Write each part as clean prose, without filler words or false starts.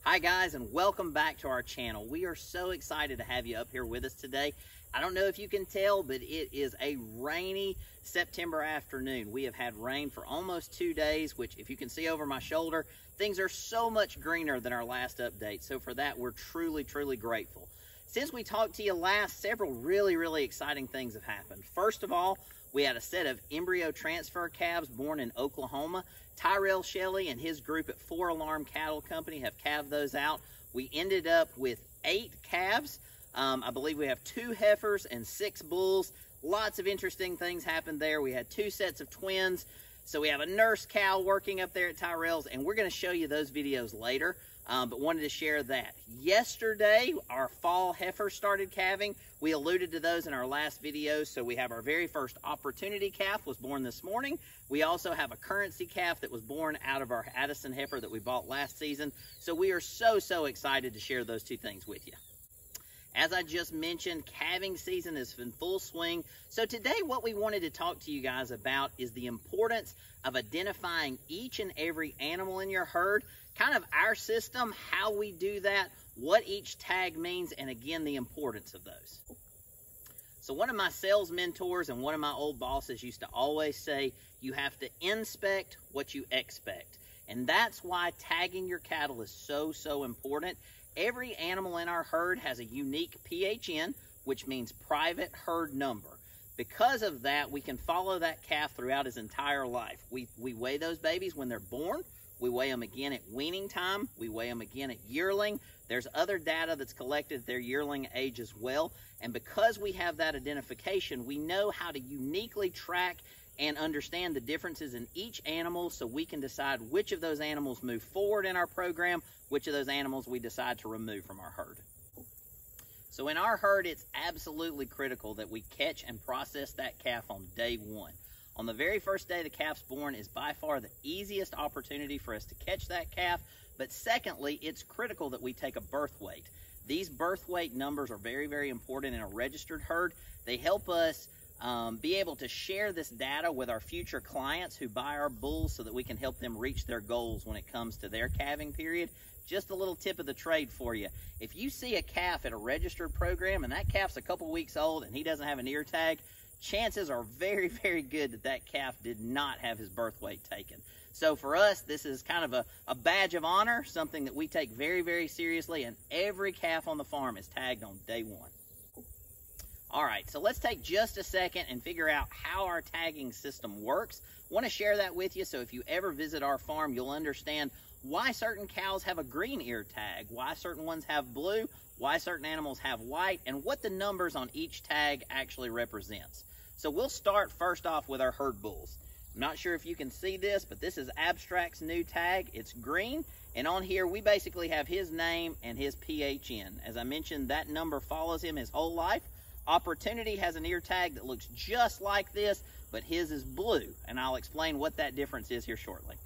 Hi guys, and welcome back to our channel. We are so excited to have you up here with us today. I don't know if you can tell, but it is a rainy September afternoon. We have had rain for almost 2 days, which if you can see over my shoulder, things are so much greener than our last update. So for that, we're truly grateful. Since we talked to you last, several really exciting things have happened. First of all, we had a set of embryo transfer calves born in Oklahoma. Tyrell Shelley and his group at 4 Alarm Cattle Company have calved those out. We ended up with 8 calves. I believe we have 2 heifers and 6 bulls. Lots of interesting things happened there. We had 2 sets of twins. So we have a nurse cow working up there at Tyrell's, and we're going to show you those videos later. But wanted to share that. Yesterday, our fall heifers started calving. We alluded to those in our last video. So we have our very first opportunity calf was born this morning. We also have a currency calf that was born out of our Addison heifer that we bought last season. So we are so excited to share those 2 things with you. As I just mentioned, calving season is in full swing. So today what we wanted to talk to you guys about is the importance of identifying each and every animal in your herd, kind of our system, how we do that, what each tag means, and again, the importance of those. So one of my sales mentors and one of my old bosses used to always say, you have to inspect what you expect. And that's why tagging your cattle is so important. Every animal in our herd has a unique PHN, which means private herd number. Because of that, we can follow that calf throughout his entire life. We weigh those babies when they're born. We weigh them again at weaning time. We weigh them again at yearling. There's other data that's collected at their yearling age as well. And because we have that identification, we know how to uniquely track and understand the differences in each animal so we can decide which of those animals move forward in our program, which of those animals we decide to remove from our herd. So in our herd, it's absolutely critical that we catch and process that calf on day 1. On the very first day the calf's born is by far the easiest opportunity for us to catch that calf. But secondly, it's critical that we take a birth weight. These birth weight numbers are very important in a registered herd. They help us be able to share this data with our future clients who buy our bulls so that we can help them reach their goals when it comes to their calving period. Just a little tip of the trade for you. If you see a calf at a registered program and that calf's a couple weeks old and he doesn't have an ear tag, chances are very good that that calf did not have his birth weight taken. So for us, this is kind of a badge of honor, something that we take very seriously, and every calf on the farm is tagged on day 1. All right, so let's take just a second and figure out how our tagging system works. I want to share that with you so if you ever visit our farm, you'll understand why certain cows have a green ear tag, why certain ones have blue, why certain animals have white, and what the numbers on each tag actually represents. So we'll start first off with our herd bulls. I'm not sure if you can see this, but this is Abstract's new tag. It's green, and on here we basically have his name and his PHN. As I mentioned, that number follows him his whole life. Opportunity has an ear tag that looks just like this, but his is blue, and I'll explain what that difference is here shortly.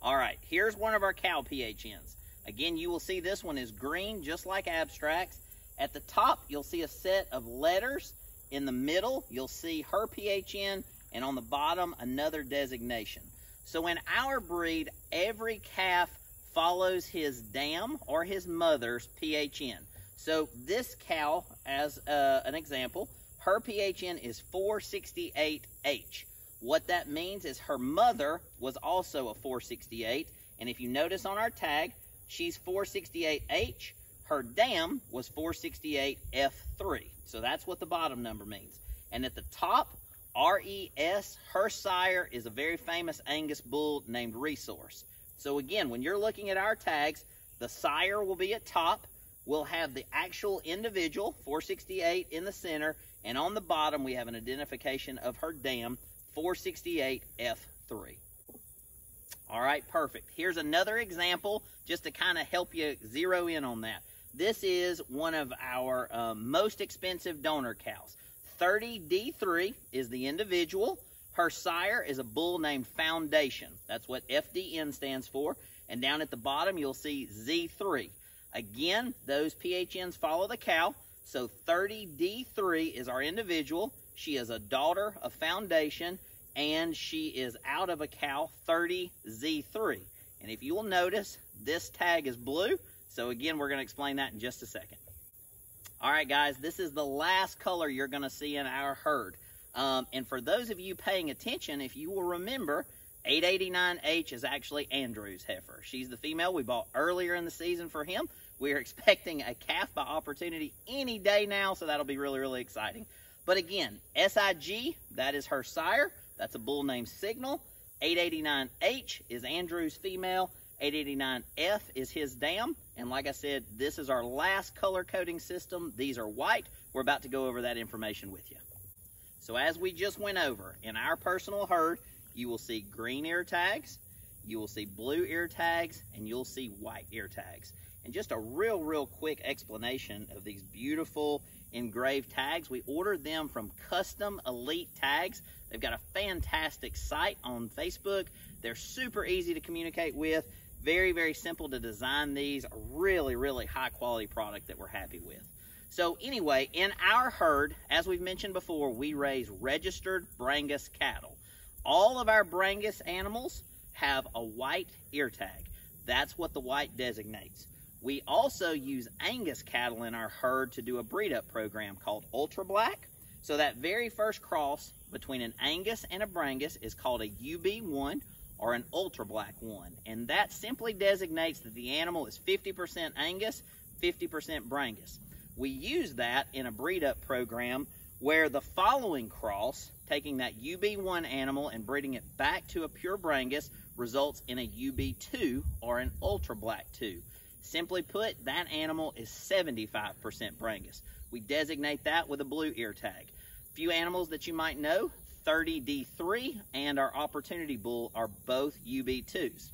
All right, here's one of our cow PHNs. Again, you will see this one is green, just like Abstract's. At the top, you'll see a set of letters. In the middle, you'll see her PHN, and on the bottom, another designation. So in our breed, every calf follows his dam or his mother's PHN. So this cow, as an example, her PHN is 468H. What that means is her mother was also a 468, and if you notice on our tag, she's 468H. Her dam was 468F3. So that's what the bottom number means. And at the top, RES, her sire is a very famous Angus bull named Resource. So again, when you're looking at our tags, the sire will be at top. We'll have the actual individual, 468, in the center, and on the bottom we have an identification of her dam, 468F3. All right, perfect. Here's another example just to kind of help you zero in on that. This is one of our most expensive donor cows. 30D3 is the individual. Her sire is a bull named Foundation. That's what FDN stands for. And down at the bottom, you'll see Z3. Again, those PHNs follow the cow. So 30D3 is our individual. She is a daughter of Foundation, and she is out of a cow, 30Z3. And if you will notice, this tag is blue. So again, we're going to explain that in just a second. All right, guys, this is the last color you're going to see in our herd. And for those of you paying attention, if you will remember, 889H is actually Andrew's heifer. She's the female we bought earlier in the season for him. We're expecting a calf by opportunity any day now, so that'll be really, really exciting. But again, SIG, that is her sire. That's a bull named Signal. 889H is Andrew's female. 889F is his dam. And like I said, this is our last color coding system. These are white. We're about to go over that information with you. So as we just went over, in our personal herd, you will see green ear tags, you will see blue ear tags, and you'll see white ear tags. And just a real quick explanation of these beautiful engraved tags. We ordered them from Custom Elite Tags. They've got a fantastic site on Facebook. They're super easy to communicate with. Very simple to design these. A really high quality product that we're happy with. So anyway, in our herd, as we've mentioned before, we raise registered Brangus cattle. All of our Brangus animals have a white ear tag. That's what the white designates. We also use Angus cattle in our herd to do a breed up program called Ultra Black. So that very first cross between an Angus and a Brangus is called a UB1 or an Ultra Black 1. And that simply designates that the animal is 50% Angus, 50% Brangus. We use that in a breed up program where the following cross, taking that UB1 animal and breeding it back to a pure Brangus, results in a UB2 or an Ultra Black 2. Simply put, that animal is 75% Brangus. We designate that with a blue ear tag. A few animals that you might know, 30D3 and our Opportunity Bull are both UB2s.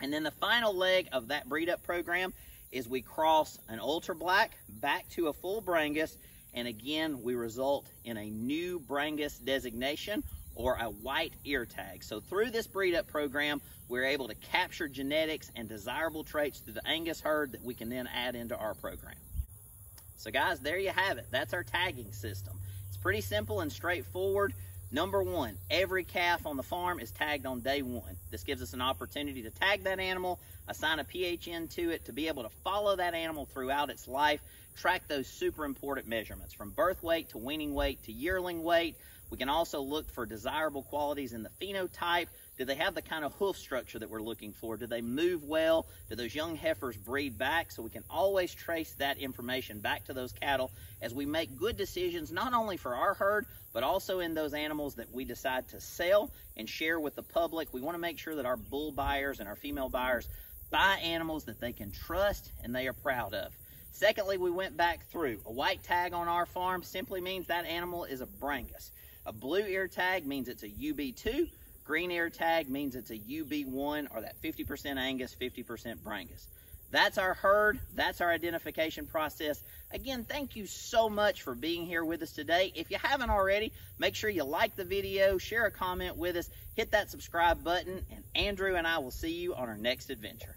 And then the final leg of that breed up program is we cross an Ultra Black back to a full Brangus, and again, we result in a new Brangus designation or a white ear tag. So through this breed up program, we're able to capture genetics and desirable traits through the Angus herd that we can then add into our program. So guys, there you have it. That's our tagging system. It's pretty simple and straightforward. Number one, every calf on the farm is tagged on day one. This gives us an opportunity to tag that animal, assign a PHN to it, to be able to follow that animal throughout its life, track those super important measurements from birth weight to weaning weight to yearling weight. We can also look for desirable qualities in the phenotype. Do they have the kind of hoof structure that we're looking for? Do they move well? Do those young heifers breed back? So we can always trace that information back to those cattle as we make good decisions, not only for our herd, but also in those animals that we decide to sell and share with the public. We want to make sure that our bull buyers and our female buyers buy animals that they can trust and they are proud of. Secondly, we went back through. A white tag on our farm simply means that animal is a Brangus. A blue ear tag means it's a UB2. Green ear tag means it's a UB1 or that 50% Angus, 50% Brangus. That's our herd. That's our identification process. Again, thank you so much for being here with us today. If you haven't already, make sure you like the video, share a comment with us, hit that subscribe button, and Andrew and I will see you on our next adventure.